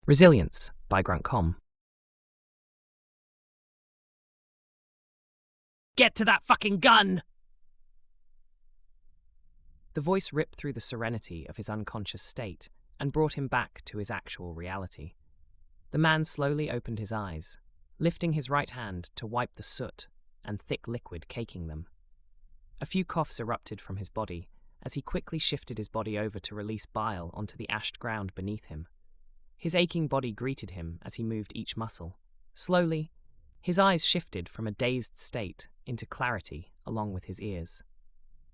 Resilience by OGGruntComm. Get to that fucking gun! The voice ripped through the serenity of his unconscious state and brought him back to his actual reality. The man slowly opened his eyes, lifting his right hand to wipe the soot and thick liquid caking them. A few coughs erupted from his body as he quickly shifted his body over to release bile onto the ashed ground beneath him. His aching body greeted him as he moved each muscle. Slowly, his eyes shifted from a dazed state into clarity along with his ears.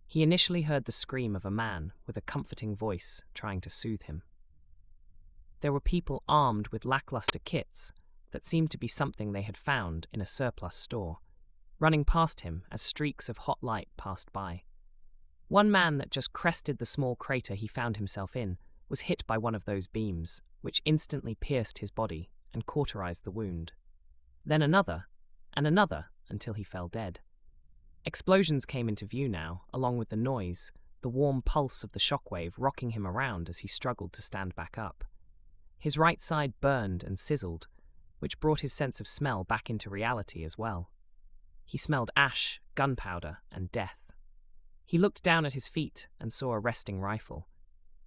He initially heard the scream of a man with a comforting voice trying to soothe him. There were people armed with lackluster kits that seemed to be something they had found in a surplus store, running past him as streaks of hot light passed by. One man that just crested the small crater he found himself in was hit by one of those beams, which instantly pierced his body and cauterized the wound. Then another, and another, until he fell dead. Explosions came into view now, along with the noise, the warm pulse of the shockwave rocking him around as he struggled to stand back up. His right side burned and sizzled, which brought his sense of smell back into reality as well. He smelled ash, gunpowder, and death. He looked down at his feet and saw a resting rifle.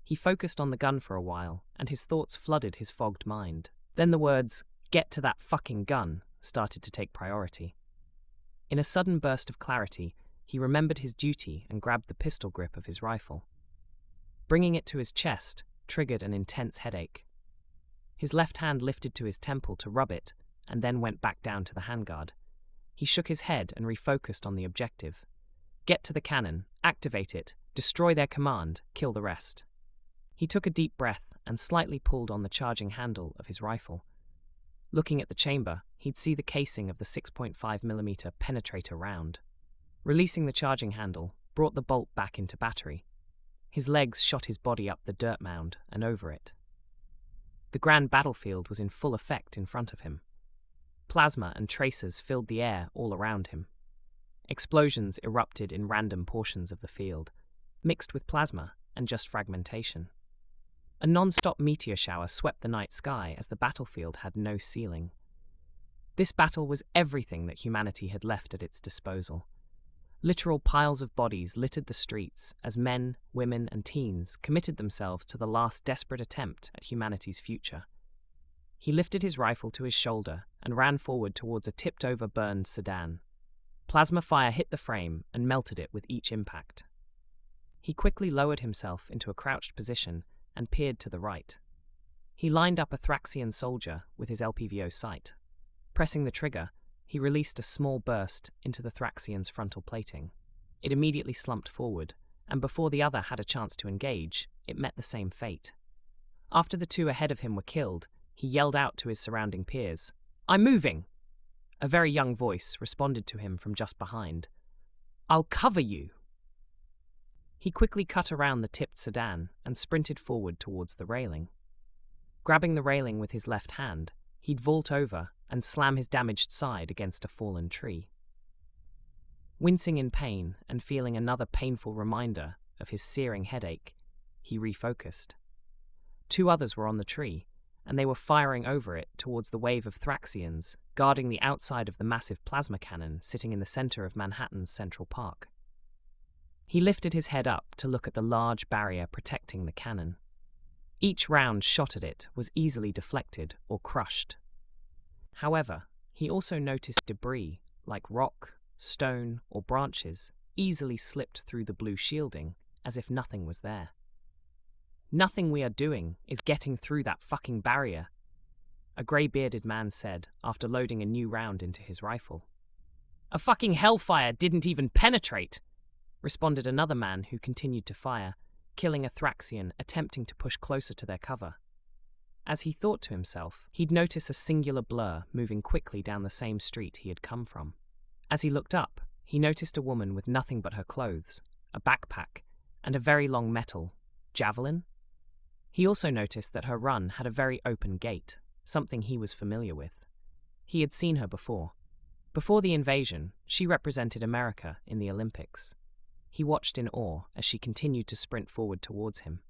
He focused on the gun for a while, and his thoughts flooded his fogged mind. Then the words, "Get to that fucking gun," started to take priority. In a sudden burst of clarity, he remembered his duty and grabbed the pistol grip of his rifle. Bringing it to his chest triggered an intense headache. His left hand lifted to his temple to rub it, and then went back down to the handguard. He shook his head and refocused on the objective. Get to the cannon, activate it, destroy their command, kill the rest. He took a deep breath and slightly pulled on the charging handle of his rifle. Looking at the chamber, he'd see the casing of the 6.5mm penetrator round. Releasing the charging handle brought the bolt back into battery. His legs shot his body up the dirt mound and over it. The grand battlefield was in full effect in front of him. Plasma and tracers filled the air all around him. Explosions erupted in random portions of the field, mixed with plasma and just fragmentation. A non-stop meteor shower swept the night sky as the battlefield had no ceiling. This battle was everything that humanity had left at its disposal. Literal piles of bodies littered the streets as men, women, and teens committed themselves to the last desperate attempt at humanity's future. He lifted his rifle to his shoulder and ran forward towards a tipped-over burned sedan. Plasma fire hit the frame and melted it with each impact. He quickly lowered himself into a crouched position and peered to the right. He lined up a Thraxian soldier with his LPVO sight. Pressing the trigger, he released a small burst into the Thraxian's frontal plating. It immediately slumped forward, and before the other had a chance to engage, it met the same fate. After the two ahead of him were killed, he yelled out to his surrounding peers, "I'm moving!" A very young voice responded to him from just behind, "I'll cover you!" He quickly cut around the tipped sedan and sprinted forward towards the railing. Grabbing the railing with his left hand, he'd vault over and slam his damaged side against a fallen tree. Wincing in pain and feeling another painful reminder of his searing headache, he refocused. Two others were on the tree, and they were firing over it towards the wave of Thraxians guarding the outside of the massive plasma cannon sitting in the center of Manhattan's Central Park. He lifted his head up to look at the large barrier protecting the cannon. Each round shot at it was easily deflected or crushed. However, he also noticed debris, like rock, stone, or branches, easily slipped through the blue shielding as if nothing was there. "Nothing we are doing is getting through that fucking barrier," a grey-bearded man said after loading a new round into his rifle. "A fucking hellfire didn't even penetrate," responded another man who continued to fire, killing a Thraxian attempting to push closer to their cover. As he thought to himself, he'd notice a singular blur moving quickly down the same street he had come from. As he looked up, he noticed a woman with nothing but her clothes, a backpack, and a very long metal javelin. He also noticed that her run had a very open gait, something he was familiar with. He had seen her before. Before the invasion, she represented America in the Olympics. He watched in awe as she continued to sprint forward towards him.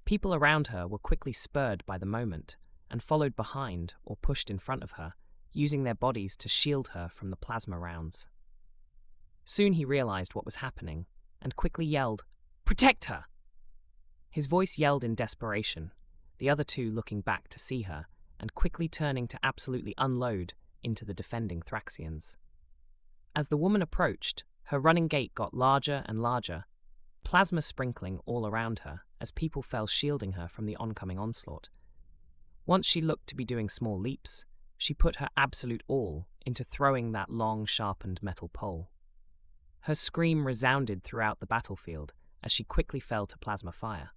People around her were quickly spurred by the moment, and followed behind or pushed in front of her, using their bodies to shield her from the plasma rounds. Soon he realized what was happening and quickly yelled, "Protect her!" His voice yelled in desperation, the other two looking back to see her and quickly turning to absolutely unload into the defending Thraxians. As the woman approached, her running gait got larger and larger, plasma sprinkling all around her as people fell shielding her from the oncoming onslaught. Once she looked to be doing small leaps, she put her absolute all into throwing that long, sharpened metal pole. Her scream resounded throughout the battlefield as she quickly fell to plasma fire.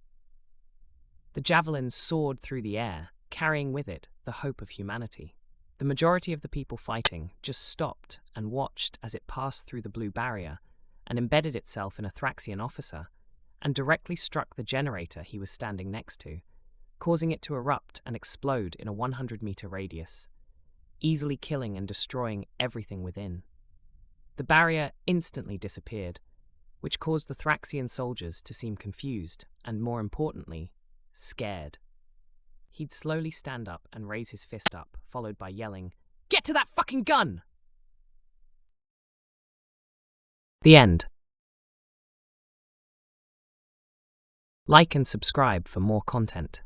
The javelin soared through the air, carrying with it the hope of humanity. The majority of the people fighting just stopped and watched as it passed through the blue barrier and embedded itself in a Thraxian officer and directly struck the generator he was standing next to, causing it to erupt and explode in a 100-meter radius, easily killing and destroying everything within. The barrier instantly disappeared, which caused the Thraxian soldiers to seem confused and, more importantly, scared. He'd slowly stand up and raise his fist up, followed by yelling, "Get to that fucking gun!" The end. Like and subscribe for more content.